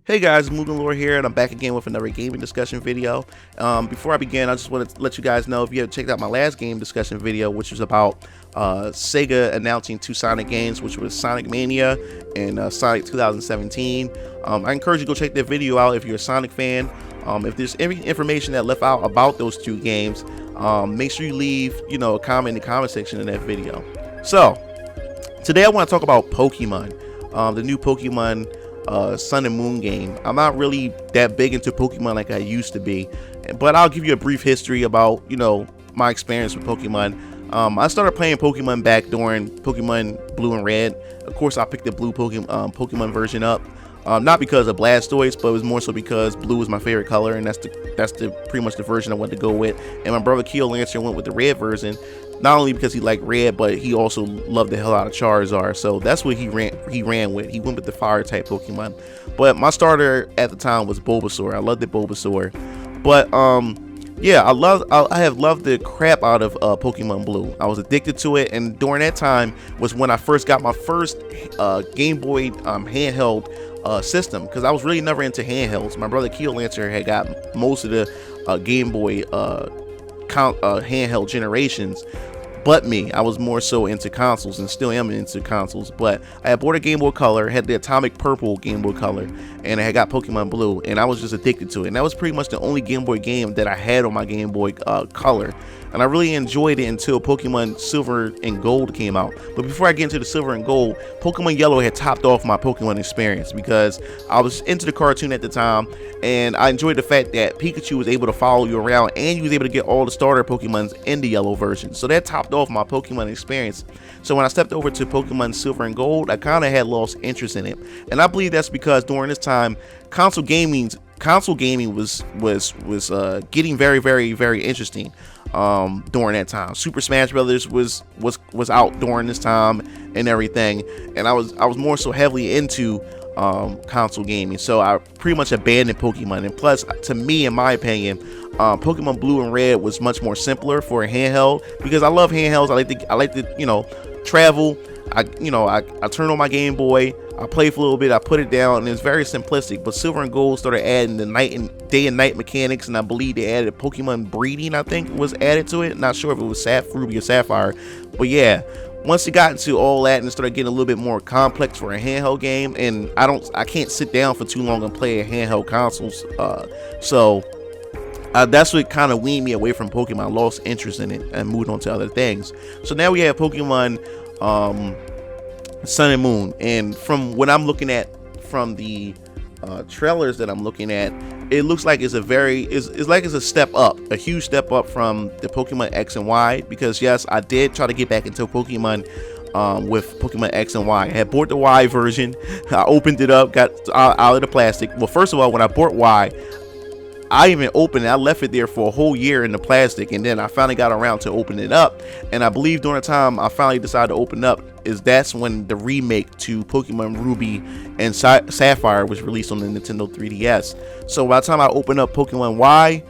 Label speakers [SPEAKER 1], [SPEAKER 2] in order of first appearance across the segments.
[SPEAKER 1] Hey guys, MugenLord here, and I'm back again with another gaming discussion video. Before I begin, I just want to let you guys know, if you haven't checked out my last game discussion video, which was about Sega announcing two Sonic games, which was Sonic Mania and Sonic 2017. I encourage you to go check that video out if you're a Sonic fan. If there's any information that left out about those two games, make sure you leave a comment in the comment section in that video. So today I want to talk about Pokemon, the new Pokemon Sun and Moon game. I'm not really that big into Pokemon like I used to be, but I'll give you a brief history about my experience with Pokemon. I started playing Pokemon back during Pokemon Blue and Red. Of course, I picked the Blue Pokemon version up, not because of Blastoise, but it was more so because Blue is my favorite color, and that's pretty much the version I wanted to go with. And my brother Keel Lancer went with the Red version, not only because he liked Red, but he also loved the hell out of Charizard. So that's what he ran with. He went with the Fire type Pokemon. But my starter at the time was Bulbasaur. I loved the Bulbasaur. But yeah, I have loved the crap out of Pokemon Blue. I was addicted to it, and during that time was when I first got my first Game Boy handheld system, because I was really never into handhelds. My brother Keel Lancer had got most of the Game Boy handheld generations, but me. I was more so into consoles, and still am into consoles. But I had bought a Game Boy Color, had the Atomic Purple Game Boy Color, and I had got Pokemon Blue, and I was just addicted to it. And that was pretty much the only Game Boy game that I had on my Game Boy Color, and I really enjoyed it until Pokemon Silver and Gold came out. But before I get into the Silver and Gold, Pokemon Yellow had topped off my Pokemon experience, because I was into the cartoon at the time, and I enjoyed the fact that Pikachu was able to follow you around, and you was able to get all the starter Pokemons in the Yellow version. So that topped off my Pokemon experience. So when I stepped over to Pokemon Silver and Gold, I kind of had lost interest in it, and I believe that's because during this time, console gaming was getting very interesting. During that time, Super Smash Brothers was out during this time and everything, and I was more so heavily into console gaming, so I pretty much abandoned Pokemon. And plus, to me, in my opinion, Pokemon Blue and Red was much more simpler for a handheld, because I love handhelds. I like to travel. I turn on my Game Boy, I play for a little bit, I put it down, and it's very simplistic. But Silver and Gold started adding the day and night mechanics, and I believe they added Pokemon breeding, I think was added to it. Not sure if it was Ruby or Sapphire, but yeah, once it got into all that and it started getting a little bit more complex for a handheld game, and I can't sit down for too long and play a handheld consoles, so that's what kind of weaned me away from Pokemon. I lost interest in it and moved on to other things. So now we have Pokemon Sun and Moon, and from what I'm looking at from the trailers that I'm looking at, it looks like it's a step up, a huge step up from the Pokemon X and Y. Because yes, I did try to get back into Pokemon with Pokemon X and Y. I had bought the Y version. I opened it up, got out of the plastic. Well, first of all, when I bought Y, I even opened it. I left it there for a whole year in the plastic, and then I finally got around to open it up. And I believe during the time I finally decided to open up, that's when the remake to Pokemon Ruby and Sapphire was released on the Nintendo 3DS. So by the time I opened up Pokemon Y,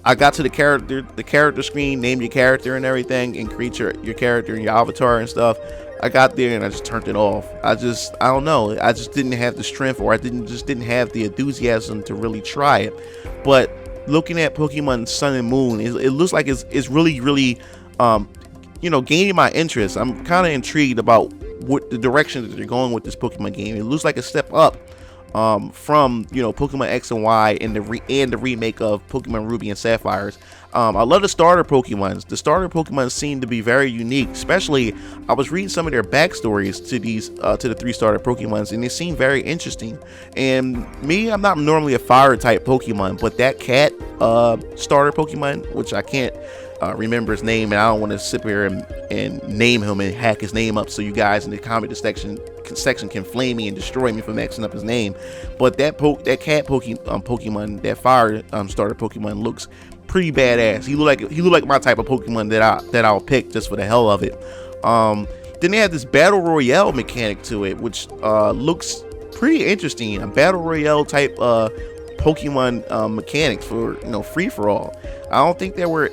[SPEAKER 1] I got to the character screen, name your character and everything, and create your character and your avatar and stuff. I got there and I just turned it off. I don't know. I just didn't have the strength, or I didn't have the enthusiasm to really try it. But looking at Pokemon Sun and Moon, it looks like it's really gaining my interest. I'm kind of intrigued about what the direction that they're going with this Pokemon game. It looks like a step up from Pokemon X and Y and the remake of Pokemon Ruby and Sapphires. I love the starter Pokemons. The starter Pokemon seem to be very unique. Especially, I was reading some of their backstories to these to the 3 starter Pokemons, and they seem very interesting. And me, I'm not normally a fire type Pokemon, but that cat starter Pokemon, which I can't remember his name, and I don't want to sit here and name him and hack his name up, so you guys in the comment section can flame me and destroy me for mixing up his name. But that cat Pokemon, that fire starter Pokemon, looks pretty badass. He look like my type of Pokemon that I'll pick just for the hell of it. Then they have this battle royale mechanic to it, which looks pretty interesting. A battle royale type Pokemon mechanics for free for all. I don't think there were,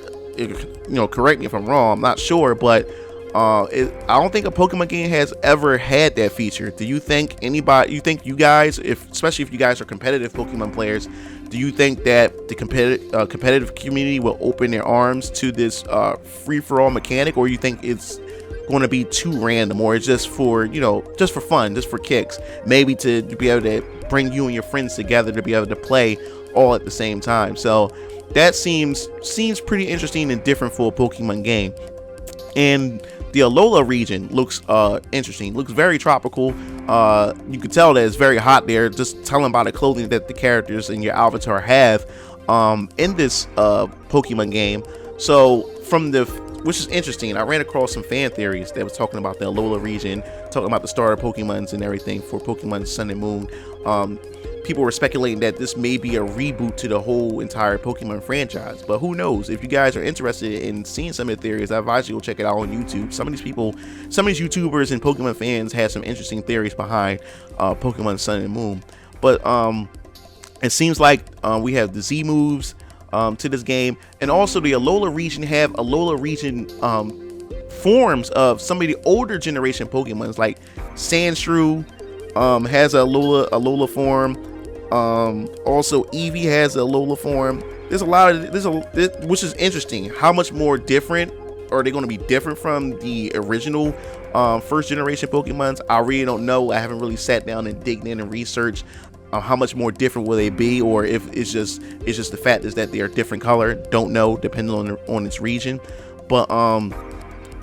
[SPEAKER 1] correct me if I'm wrong, I'm not sure, but I don't think a Pokemon game has ever had that feature. Do you think anybody? You think you guys, especially if you guys are competitive Pokemon players, do you think that the competitive community will open their arms to this free-for-all mechanic, or you think it's going to be too random, or it's just for, just for fun, just for kicks, maybe to be able to bring you and your friends together to be able to play all at the same time? So that seems pretty interesting and different for a Pokemon game. And the Alola region looks interesting. Looks very tropical. You can tell that it's very hot there, just telling by the clothing that the characters in your avatar have in this Pokemon game. So which is interesting, I ran across some fan theories that was talking about the Alola region, talking about the starter Pokemons and everything for Pokemon Sun and Moon. People were speculating that this may be a reboot to the whole entire Pokemon franchise, but who knows? If you guys are interested in seeing some of the theories, I advise you to go check it out on YouTube. Some of these YouTubers and Pokemon fans have some interesting theories behind Pokemon Sun and Moon. But it seems like we have the Z moves to this game, and also the Alola region have Alola region forms of some of the older generation Pokemons, like Sandshrew has a Alola form. Also Eevee has a Alola form. There's a lot of which is interesting. How much more different are they going to be different from the original first generation Pokemons? I really don't know. I haven't really sat down and digged in and researched how much more different will they be, or if it's just the fact is that they are different color. Don't know, depending on its region. But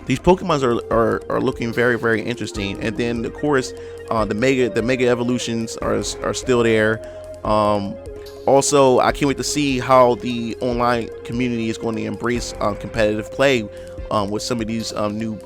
[SPEAKER 1] these Pokemons are looking very, very interesting. And then of course the mega evolutions are still there. Also, I can't wait to see how the online community is going to embrace competitive play with some of these new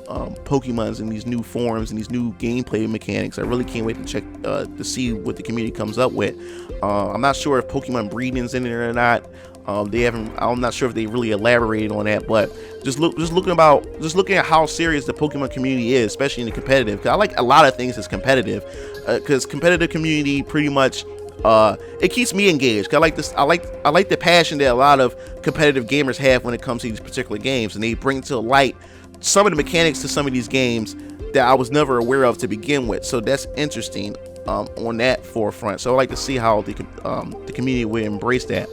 [SPEAKER 1] Pokemons and these new forms and these new gameplay mechanics. I really can't wait to check to see what the community comes up with. I'm not sure if Pokemon breeding's in it or not. I'm not sure if they really elaborated on that, but just looking at how serious the Pokemon community is, especially in the competitive. Cause I like a lot of things that's competitive, because competitive community pretty much it keeps me engaged. Cause I like the passion that a lot of competitive gamers have when it comes to these particular games, and they bring to light some of the mechanics to some of these games that I was never aware of to begin with. So that's interesting on that forefront. So I like to see how the community will embrace that.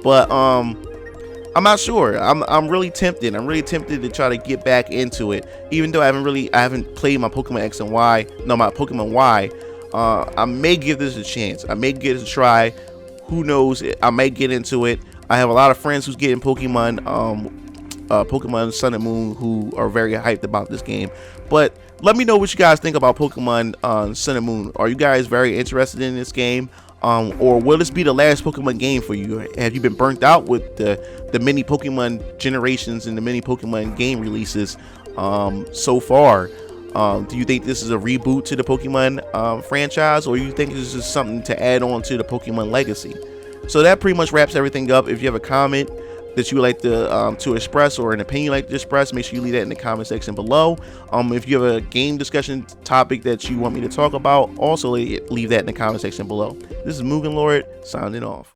[SPEAKER 1] But I'm not sure. I'm really tempted. I'm really tempted to try to get back into it, even though I haven't played my Pokemon X and Y. No, my Pokemon Y. I may give this a chance. I may give it a try. Who knows? I may get into it. I have a lot of friends who's getting Pokemon Sun and Moon who are very hyped about this game. But let me know what you guys think about Pokemon Sun and Moon. Are you guys very interested in this game? Or will this be the last Pokemon game for you? Have you been burnt out with the many Pokemon generations and the many Pokemon game releases so far? Do you think this is a reboot to the Pokemon franchise, or you think this is something to add on to the Pokemon legacy? So that pretty much wraps everything up. If you have a comment that you would like to express, or an opinion you'd like to express, make sure you leave that in the comment section below. If you have a game discussion topic that you want me to talk about, also leave that in the comment section below. This is MugenLord signing off.